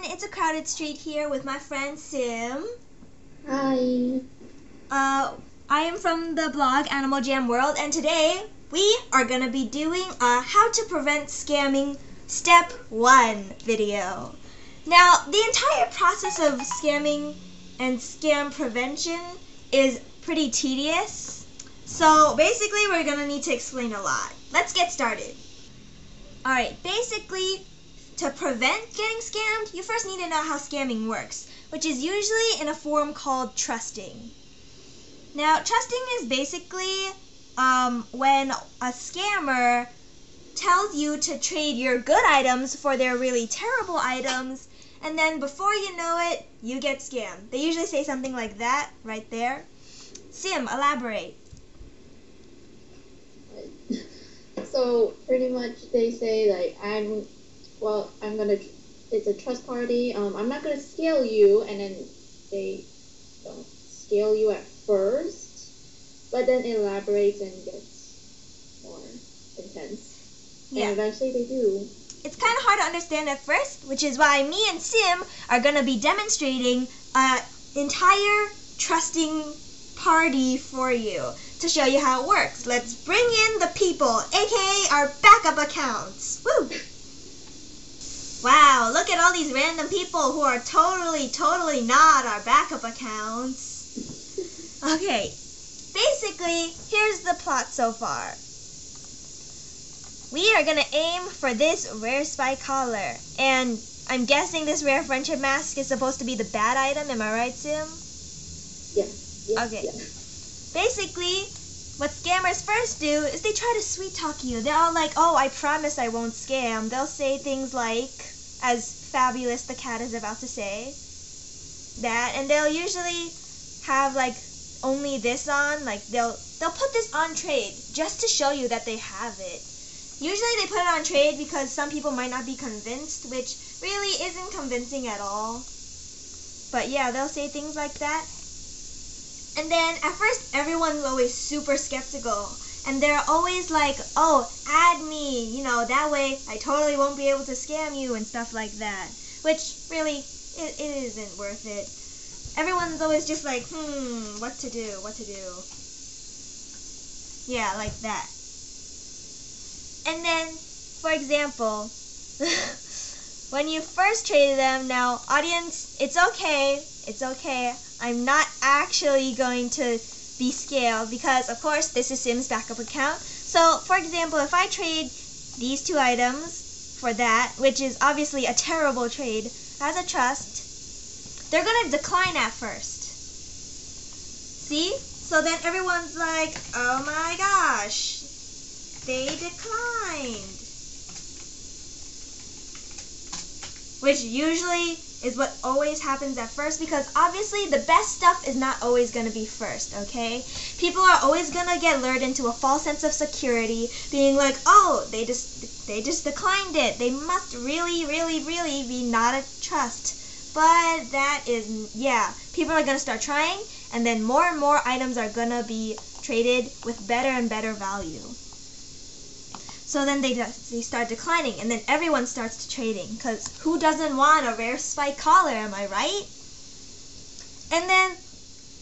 it's a crowded street here with my friend Sim. Hi. I am from the blog Animal Jam World, and today we are going to be doing a How to Prevent Scamming Step 1 video. Now, the entire process of scamming and scam prevention is pretty tedious, so basically we're going to need to explain a lot. Let's get started. Alright, basically, to prevent getting scammed, you first need to know how scamming works, which is usually in a form called trusting. Now, trusting is basically when a scammer tells you to trade your good items for their really terrible items, and then before you know it, you get scammed. They usually say something like that right there. Sim, elaborate. So pretty much they say like it's a trust party. I'm not gonna scale you, and then they don't scale you at first, but then it elaborates and gets more intense. Yeah. And eventually they do. It's kind of hard to understand at first, which is why me and Sim are going to be demonstrating an entire trusting party for you to show you how it works. Let's bring in the people, aka our backup accounts. Woo! Wow, look at all these random people who are totally not our backup accounts. Okay, basically, here's the plot so far. We are going to aim for this rare spy collar, and I'm guessing this rare friendship mask is supposed to be the bad item, am I right, Sim? Yeah. Okay. Yeah. Basically, what scammers first do is they try to sweet talk you. They're all like, oh, I promise I won't scam. They'll say things like, as Fabulous the cat is about to say, that, and they'll usually have like only this on, like they'll put this on trade just to show you that they have it. Usually they put it on trade because some people might not be convinced, which really isn't convincing at all. But yeah, they'll say things like that. And then at first everyone's always super skeptical, and they're always like, oh, add me, you know, that way I totally won't be able to scam you and stuff like that. Which really, it isn't worth it. Everyone's always just like, what to do. Yeah, like that. And then, for example, when you first traded them, now, audience, it's okay. I'm not actually going to be scaled because, of course, this is Sim's backup account. So, for example, if I trade these two items for that, which is obviously a terrible trade, as a trust, they're going to decline at first. See? So then everyone's like, oh my gosh, they declined. Which usually is what always happens at first, because obviously the best stuff is not always going to be first, okay? People are always going to get lured into a false sense of security, being like, oh, they just declined it. They must really be not a trust. But that is, yeah, people are going to start trying, and then more and more items are going to be traded with better and better value. So then they start declining, and then everyone starts trading, because who doesn't want a rare spike collar, am I right? And then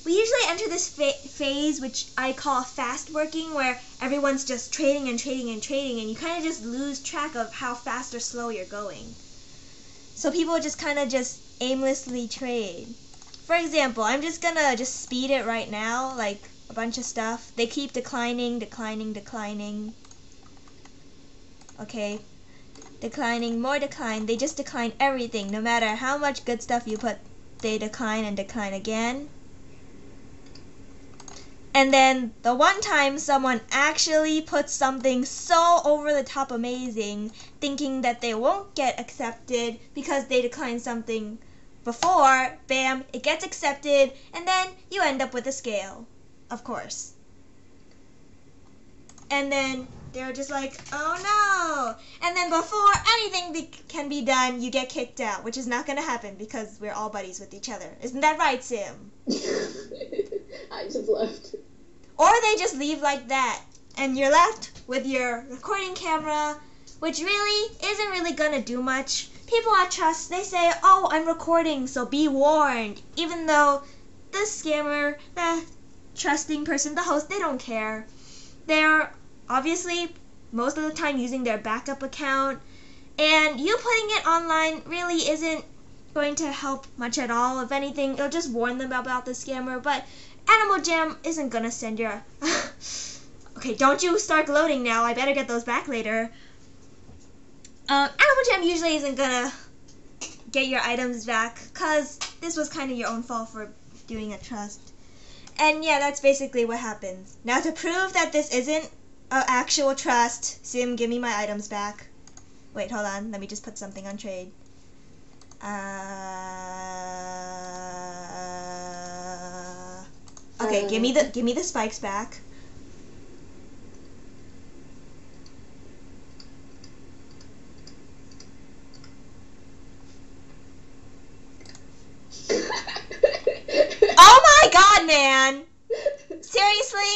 we usually enter this phase, which I call fast working, where everyone's just trading and you kind of just lose track of how fast or slow you're going. So people just kind of just aimlessly trade. For example, I'm just gonna just speed it right now, like a bunch of stuff. They keep declining. Okay, declining, more decline. They just decline everything. No matter how much good stuff you put, they decline and decline again. And then the one time someone actually puts something so over the top amazing, thinking that they won't get accepted because they declined something before, bam, it gets accepted, and then you end up with a scale, of course. And then they're just like, oh no! And then before anything can be done, you get kicked out, which is not going to happen because we're all buddies with each other. Isn't that right, Sim? I just left. Or they just leave like that, and you're left with your recording camera, which really isn't really going to do much. people at Trust, they say, oh, I'm recording, so be warned. Even though the scammer, the trusting person, the host, they don't care. They're obviously most of the time using their backup account, and you putting it online really isn't going to help much at all. If anything, it'll just warn them about the scammer, but Animal Jam isn't gonna send your... Okay, don't you start gloating now. I better get those back later. Animal Jam usually isn't gonna get your items back, because this was kind of your own fault for doing a trust. And yeah, that's basically what happens. Now to prove that this isn't an actual trust, Sim, give me my items back. Wait, hold on. Let me just put something on trade. Okay, give me the spikes back. Oh my god, man! Seriously?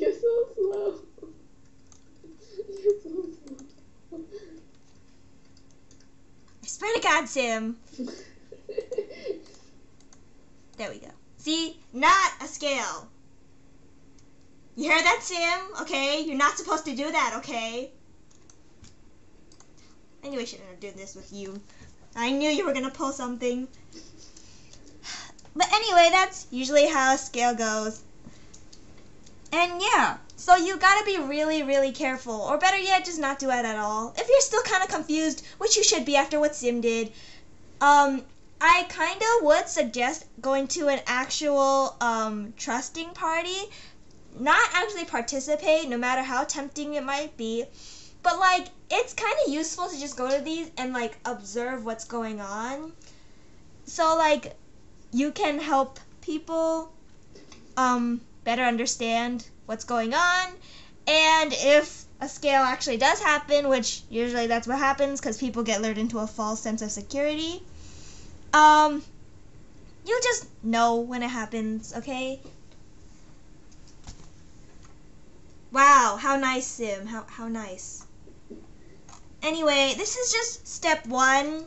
You're so slow. You're so slow. I swear to God, Sim. There we go. See? Not a scale. You heard that, Sim? Okay? You're not supposed to do that, okay? I knew I shouldn't have done this with you. I knew you were gonna pull something. But anyway, that's usually how a scale goes. And yeah, so you gotta be really, really careful. Or better yet, just not do it at all. If you're still kind of confused, which you should be after what Sim did, I kind of would suggest going to an actual trusting party. Not actually participate, no matter how tempting it might be. But like, it's kind of useful to just go to these and like observe what's going on. So like, you can help people better understand what's going on, and if a scale actually does happen, which usually that's what happens because people get lured into a false sense of security, you'll just know when it happens, okay? Wow, how nice, Sim, how nice. Anyway, this is just step 1.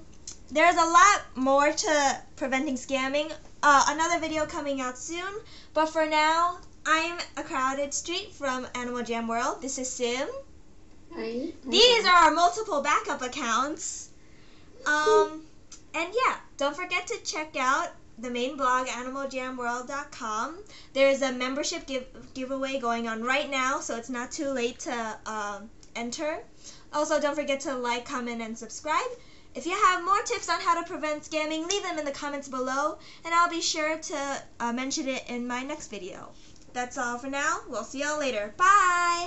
There's a lot more to preventing scamming. Another video coming out soon. But for now, I'm A Crowded Street from Animal Jam World. This is Sim. Hi. These are our multiple backup accounts. And yeah, don't forget to check out the main blog, animaljamworld.com. There's a membership giveaway going on right now, so it's not too late to enter. Also, don't forget to like, comment, and subscribe. If you have more tips on how to prevent scamming, leave them in the comments below, and I'll be sure to mention it in my next video. That's all for now. We'll see y'all later. Bye!